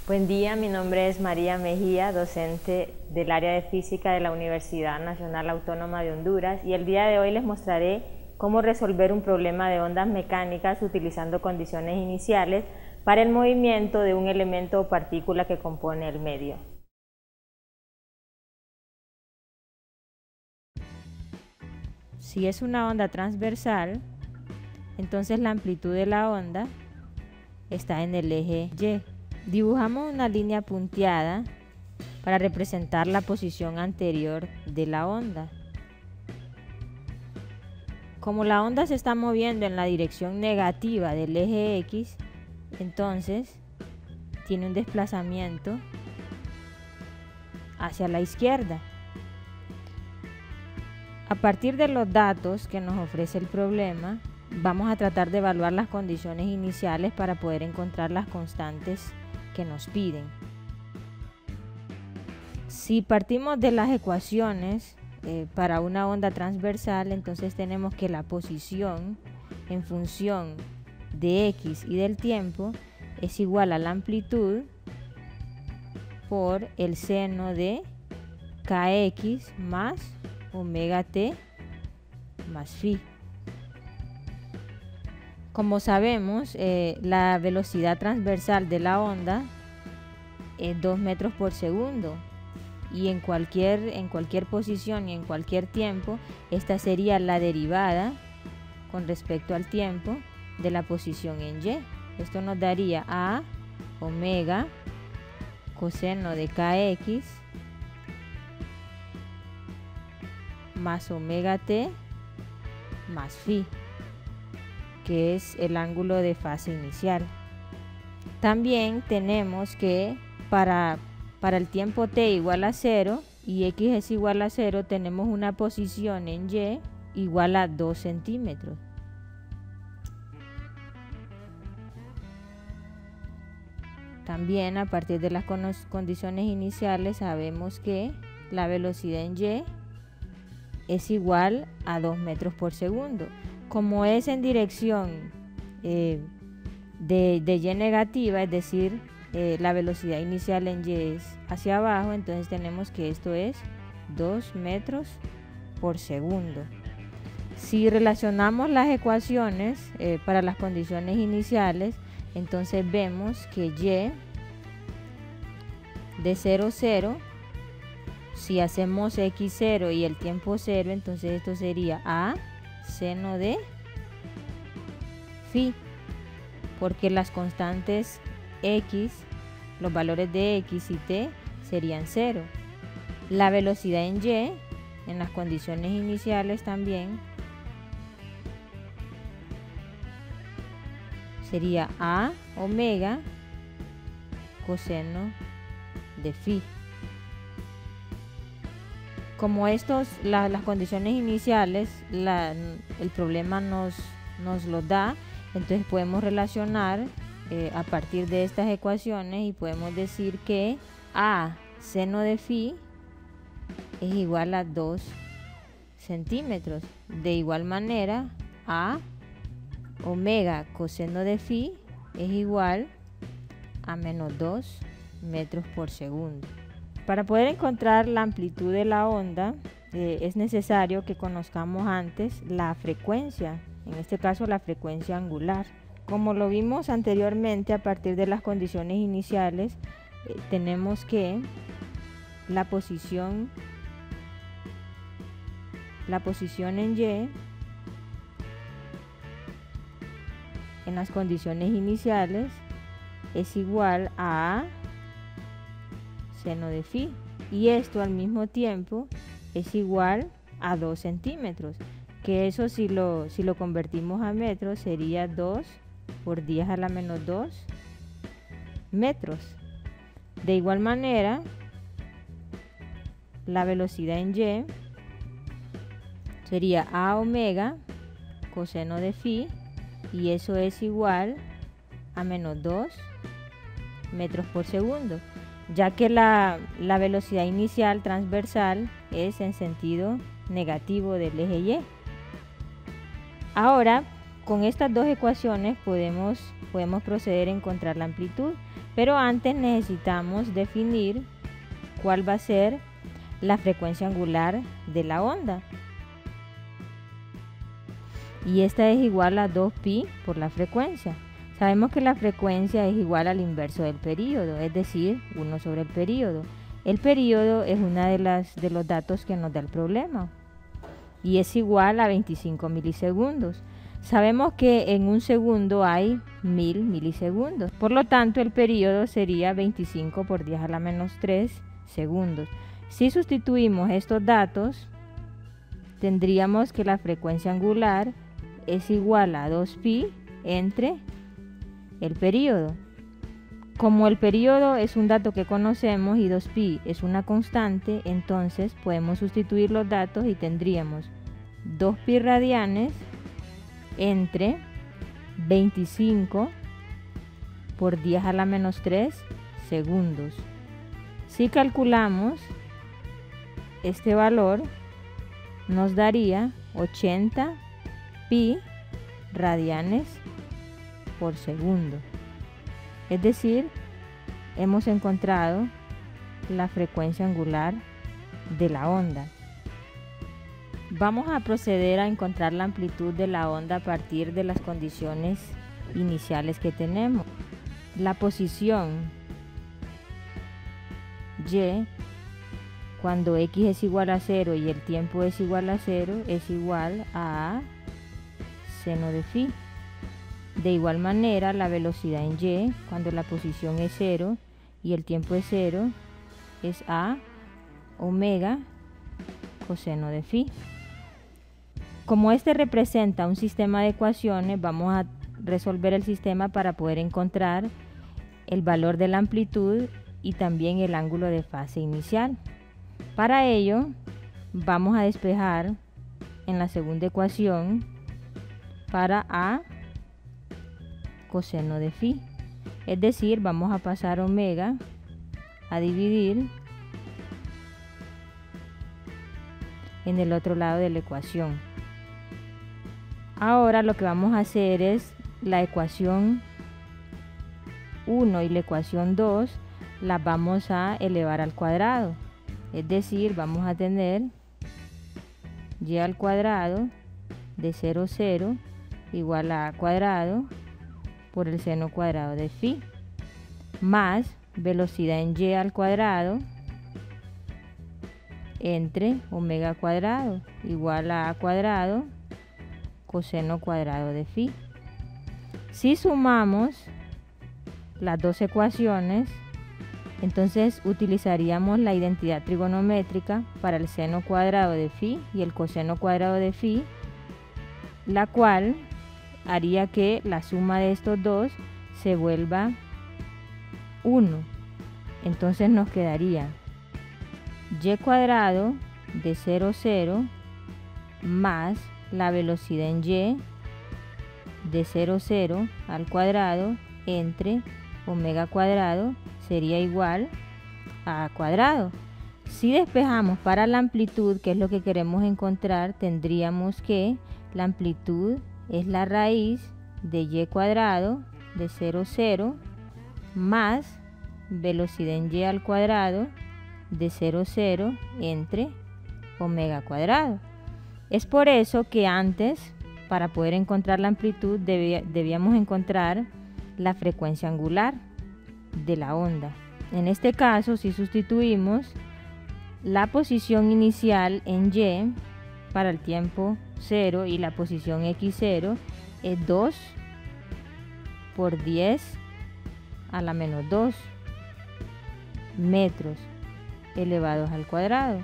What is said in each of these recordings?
Buen día, mi nombre es María Mejía, docente del área de física de la Universidad Nacional Autónoma de Honduras, y el día de hoy les mostraré cómo resolver un problema de ondas mecánicas utilizando condiciones iniciales para el movimiento de un elemento o partícula que compone el medio. Si es una onda transversal, entonces la amplitud de la onda está en el eje Y. Dibujamos una línea punteada para representar la posición anterior de la onda. Como la onda se está moviendo en la dirección negativa del eje X, entonces tiene un desplazamiento hacia la izquierda. A partir de los datos que nos ofrece el problema, vamos a tratar de evaluar las condiciones iniciales para poder encontrar las constantes que nos piden. Si partimos de las ecuaciones para una onda transversal, entonces tenemos que la posición en función de X y del tiempo es igual a la amplitud por el seno de kx más omega t más phi. Como sabemos, la velocidad transversal de la onda es 2 metros por segundo, y en cualquier posición y en cualquier tiempo, esta sería la derivada con respecto al tiempo de la posición en Y. Esto nos daría a omega coseno de kx más omega t más phi, que es el ángulo de fase inicial. También tenemos que para el tiempo t igual a 0 y x es igual a 0, tenemos una posición en Y igual a 2 centímetros. También a partir de las condiciones iniciales sabemos que la velocidad en Y es igual a 2 metros por segundo. Como es en dirección de Y negativa, es decir, la velocidad inicial en Y es hacia abajo, entonces tenemos que esto es 2 metros por segundo. Si relacionamos las ecuaciones para las condiciones iniciales, entonces vemos que Y de 0, 0, si hacemos x0 y el tiempo 0, entonces esto sería a seno de phi, porque las constantes x, los valores de x y t serían 0. La velocidad en Y, en las condiciones iniciales también, sería a omega coseno de phi. Como las condiciones iniciales, el problema nos lo da, entonces podemos relacionar a partir de estas ecuaciones y podemos decir que a seno de phi es igual a 2 centímetros. De igual manera, a omega coseno de phi es igual a menos 2 metros por segundo. Para poder encontrar la amplitud de la onda, es necesario que conozcamos antes la frecuencia, en este caso la frecuencia angular. Como lo vimos anteriormente, a partir de las condiciones iniciales, tenemos que la posición en Y, en las condiciones iniciales, es igual a seno de phi, y esto al mismo tiempo es igual a 2 centímetros, que eso si lo convertimos a metros sería 2 por 10 a la menos 2 metros. De igual manera, la velocidad en Y sería a omega coseno de phi, y eso es igual a menos 2 metros por segundo, ya que la velocidad inicial transversal es en sentido negativo del eje Y. Ahora, Con estas dos ecuaciones podemos proceder a encontrar la amplitud, pero antes necesitamos definir cuál va a ser la frecuencia angular de la onda. Y esta es igual a 2pi por la frecuencia. Sabemos que la frecuencia es igual al inverso del período, es decir, 1 sobre el período. El período es una de los datos que nos da el problema y es igual a 25 milisegundos. Sabemos que en un segundo hay 1000 milisegundos, por lo tanto el período sería 25 por 10 a la menos 3 segundos. Si sustituimos estos datos, tendríamos que la frecuencia angular es igual a 2pi entre el período. Como el período es un dato que conocemos y 2pi es una constante, entonces podemos sustituir los datos y tendríamos 2pi radianes entre 25 por 10 a la menos 3 segundos. Si calculamos este valor, nos daría 80 pi radianes por segundo. Es decir, hemos encontrado la frecuencia angular de la onda. Vamos a proceder a encontrar la amplitud de la onda a partir de las condiciones iniciales que tenemos. La posición y, cuando x es igual a 0 y el tiempo es igual a 0, es igual a seno de phi. De igual manera, la velocidad en y, cuando la posición es 0 y el tiempo es 0, es a omega coseno de phi. Como este representa un sistema de ecuaciones, vamos a resolver el sistema para poder encontrar el valor de la amplitud y también el ángulo de fase inicial. Para ello, vamos a despejar en la segunda ecuación para a coseno de phi, es decir, vamos a pasar omega a dividir en el otro lado de la ecuación. Ahora lo que vamos a hacer es la ecuación 1 y la ecuación 2 las vamos a elevar al cuadrado, es decir, vamos a tener y al cuadrado de 0, 0 igual a cuadrado por el seno cuadrado de phi, más velocidad en y al cuadrado entre omega cuadrado igual a cuadrado coseno cuadrado de phi. Si sumamos las dos ecuaciones, entonces utilizaríamos la identidad trigonométrica para el seno cuadrado de phi y el coseno cuadrado de phi, la cual haría que la suma de estos dos se vuelva 1. Entonces nos quedaría y cuadrado de 0, 0 más la velocidad en y de 0, 0 al cuadrado entre omega cuadrado sería igual a cuadrado. Si despejamos para la amplitud, que es lo que queremos encontrar, tendríamos que la amplitud es la raíz de y cuadrado de 0, 0 más velocidad en y al cuadrado de 0, 0 entre omega cuadrado. Es por eso que antes, para poder encontrar la amplitud, debíamos encontrar la frecuencia angular de la onda. En este caso, si sustituimos la posición inicial en y para el tiempo 0 y la posición x0 es 2 por 10 a la menos 2 metros elevados al cuadrado,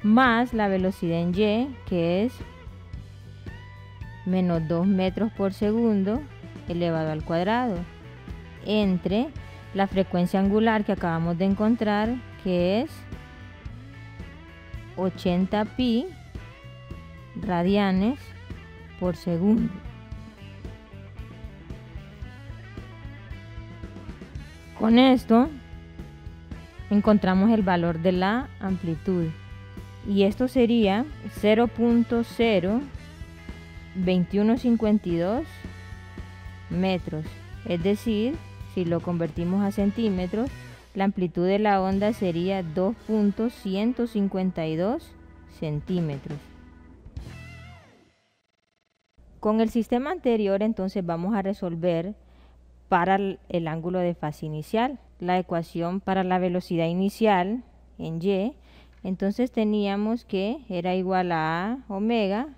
más la velocidad en y, que es menos 2 metros por segundo elevado al cuadrado, entre la frecuencia angular que acabamos de encontrar, que es 80 pi radianes por segundo. Con esto encontramos el valor de la amplitud y esto sería 0.0 21,52 metros. Es decir, si lo convertimos a centímetros, la amplitud de la onda sería 2,152 centímetros. Con el sistema anterior, entonces vamos a resolver para el ángulo de fase inicial, la ecuación para la velocidad inicial en Y. Entonces teníamos que era igual a omega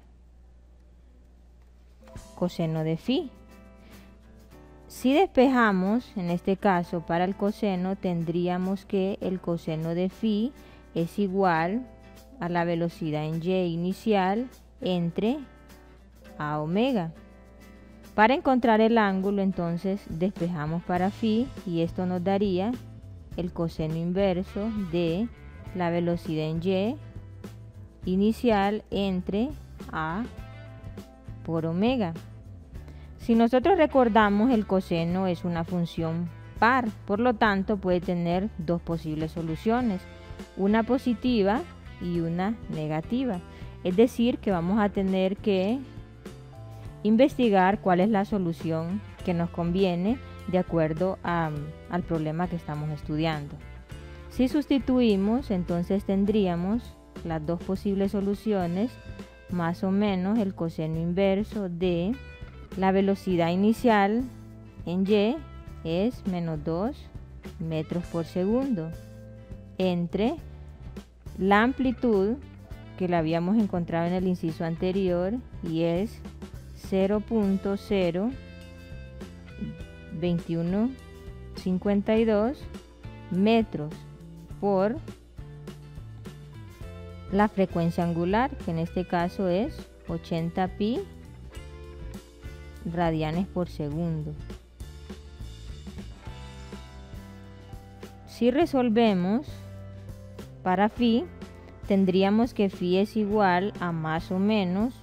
coseno de phi. Si despejamos, en este caso para el coseno, tendríamos que el coseno de phi es igual a la velocidad en Y inicial entre a omega. Para encontrar el ángulo, entonces despejamos para phi y esto nos daría el coseno inverso de la velocidad en Y inicial entre a por omega. Si nosotros recordamos, el coseno es una función par, por lo tanto puede tener dos posibles soluciones, una positiva y una negativa. Es decir, que vamos a tener que investigar cuál es la solución que nos conviene de acuerdo al problema que estamos estudiando. Si sustituimos, entonces tendríamos las dos posibles soluciones, más o menos el coseno inverso de la velocidad inicial en Y es menos 2 metros por segundo entre la amplitud que la habíamos encontrado en el inciso anterior y es 0.02152 metros por la frecuencia angular, que en este caso es 80 pi radianes por segundo. Si resolvemos para phi, tendríamos que phi es igual a más o menos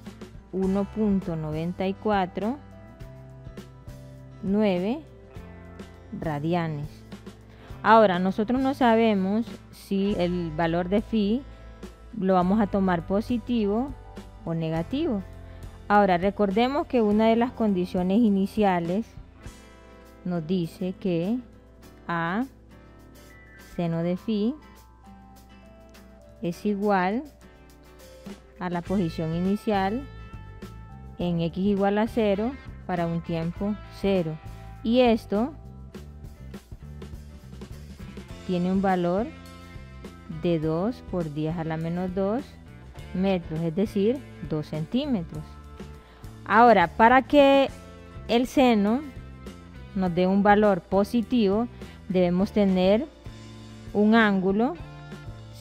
1.949 radianes. Ahora, nosotros no sabemos si el valor de phi lo vamos a tomar positivo o negativo. Ahora, recordemos que una de las condiciones iniciales nos dice que a seno de phi es igual a la posición inicial en x igual a 0 para un tiempo 0. Y esto tiene un valor de 2 por 10 a la menos 2 metros, es decir, 2 centímetros. Ahora, para que el seno nos dé un valor positivo, debemos tener un ángulo.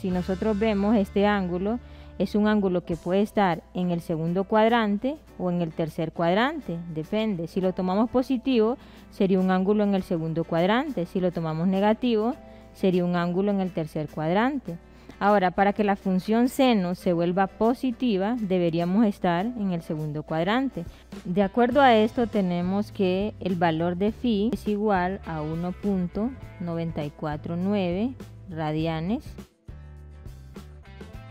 Si nosotros vemos este ángulo, es un ángulo que puede estar en el segundo cuadrante o en el tercer cuadrante, depende. Si lo tomamos positivo, sería un ángulo en el segundo cuadrante. Si lo tomamos negativo, sería un ángulo en el tercer cuadrante. Ahora, para que la función seno se vuelva positiva, deberíamos estar en el segundo cuadrante. De acuerdo a esto, tenemos que el valor de phi es igual a 1.949 radianes.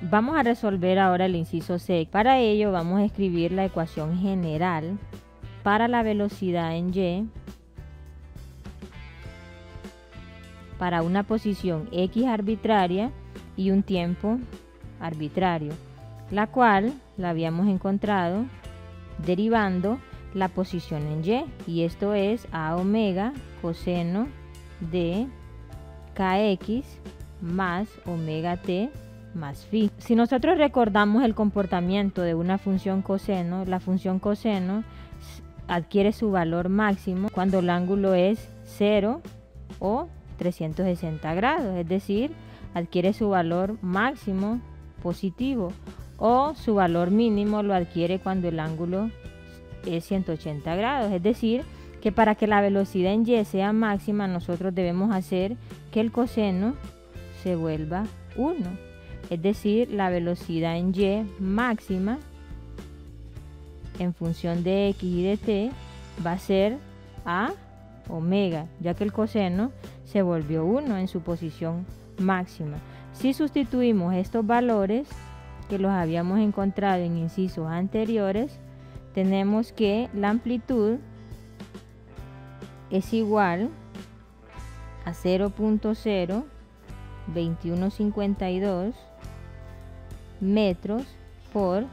Vamos a resolver ahora el inciso C. Para ello vamos a escribir la ecuación general para la velocidad en Y para una posición x arbitraria y un tiempo arbitrario, la cual la habíamos encontrado derivando la posición en Y, esto es a omega coseno de kx más omega t más phi. Si nosotros recordamos el comportamiento de una función coseno, la función coseno adquiere su valor máximo cuando el ángulo es 0 o 360 grados, es decir, adquiere su valor máximo positivo, o su valor mínimo lo adquiere cuando el ángulo es 180 grados, es decir, que para que la velocidad en Y sea máxima, nosotros debemos hacer que el coseno se vuelva 1. Es decir, la velocidad en Y máxima en función de x y de t va a ser a omega, ya que el coseno se volvió 1 en su posición máxima. Si sustituimos estos valores que los habíamos encontrado en incisos anteriores, tenemos que la amplitud es igual a 0.02152 metros por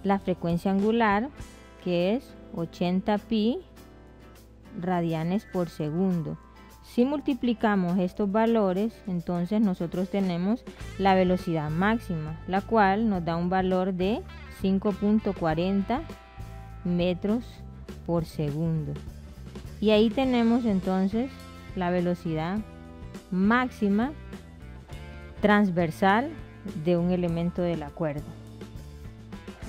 la frecuencia angular, que es 80 pi radianes por segundo. Si multiplicamos estos valores, entonces nosotros tenemos la velocidad máxima, la cual nos da un valor de 5.40 metros por segundo. Y ahí tenemos entonces la velocidad máxima transversal de un elemento de la cuerda.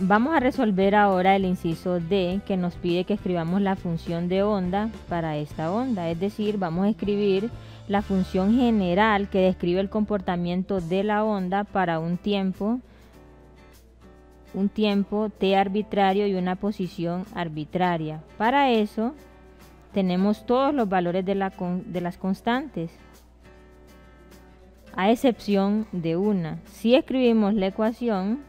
Vamos a resolver ahora el inciso D, que nos pide que escribamos la función de onda para esta onda. Es decir, vamos a escribir la función general que describe el comportamiento de la onda para un tiempo t arbitrario y una posición arbitraria. Para eso tenemos todos los valores de las constantes, a excepción de una. Si escribimos la ecuación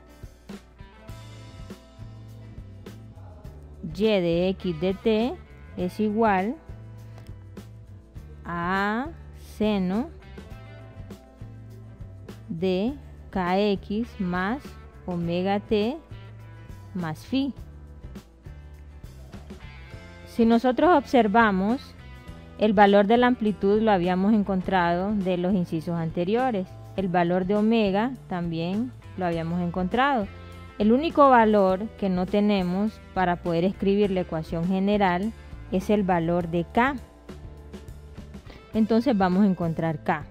y de x de t es igual a seno de kx más omega t más phi. Si nosotros observamos, el valor de la amplitud lo habíamos encontrado de los incisos anteriores. El valor de omega también lo habíamos encontrado. El único valor que no tenemos para poder escribir la ecuación general es el valor de K. Entonces vamos a encontrar K.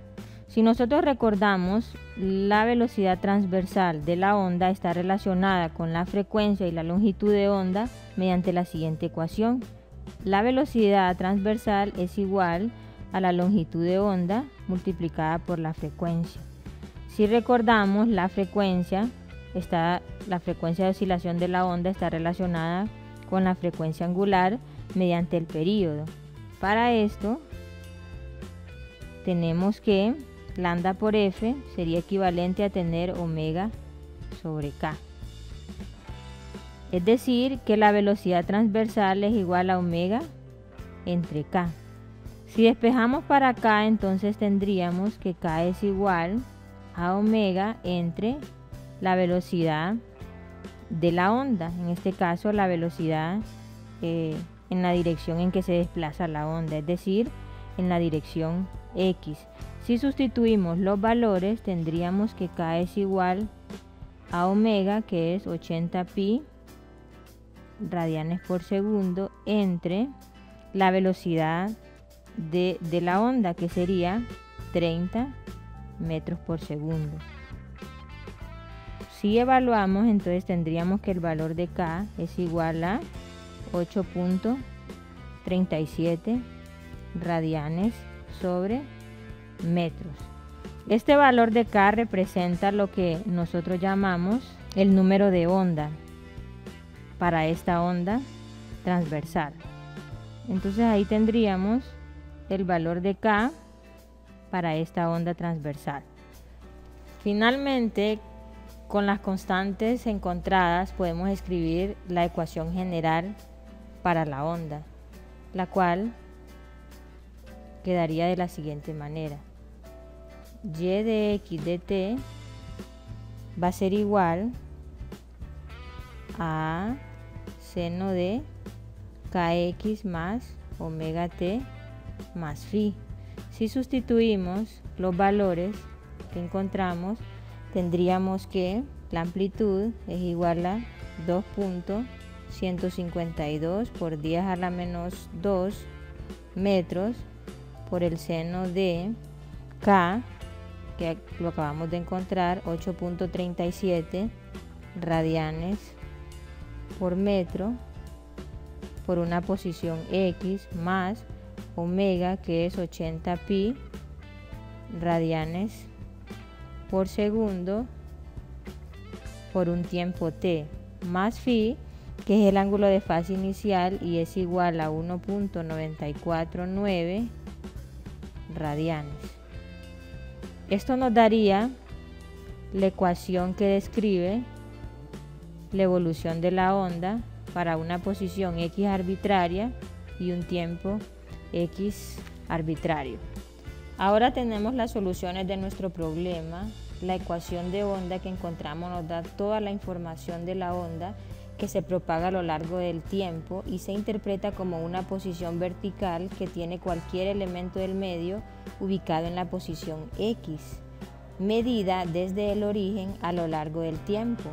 Si nosotros recordamos, la velocidad transversal de la onda está relacionada con la frecuencia y la longitud de onda mediante la siguiente ecuación. La velocidad transversal es igual a la longitud de onda multiplicada por la frecuencia. Si recordamos, la frecuencia de oscilación de la onda está relacionada con la frecuencia angular mediante el período. Para esto tenemos que lambda por F sería equivalente a tener omega sobre K. Es decir, que la velocidad transversal es igual a omega entre K. Si despejamos para acá, entonces tendríamos que K es igual a omega entre la velocidad de la onda, en este caso la velocidad en la dirección en que se desplaza la onda, es decir, en la dirección X. Si sustituimos los valores, tendríamos que K es igual a omega, que es 80 pi radianes por segundo, entre la velocidad de la onda, que sería 30 metros por segundo. Si evaluamos, entonces tendríamos que el valor de K es igual a 8.37 radianes sobre metros. Este valor de K representa lo que nosotros llamamos el número de onda para esta onda transversal. Entonces ahí tendríamos el valor de K para esta onda transversal. Finalmente, con las constantes encontradas podemos escribir la ecuación general para la onda, la cual quedaría de la siguiente manera: y de x de t va a ser igual a seno de kx más omega t más phi. Si sustituimos los valores que encontramos, tendríamos que la amplitud es igual a 2.152 por 10 a la menos 2 metros por el seno de K, que lo acabamos de encontrar, 8.37 radianes por metro por una posición X, más omega, que es 80 pi radianes por segundo por un tiempo t, más phi, que es el ángulo de fase inicial y es igual a 1.949 radianes. Esto nos daría la ecuación que describe la evolución de la onda para una posición X arbitraria y un tiempo X arbitrario. Ahora tenemos las soluciones de nuestro problema. La ecuación de onda que encontramos nos da toda la información de la onda que se propaga a lo largo del tiempo y se interpreta como una posición vertical que tiene cualquier elemento del medio ubicado en la posición X, medida desde el origen a lo largo del tiempo.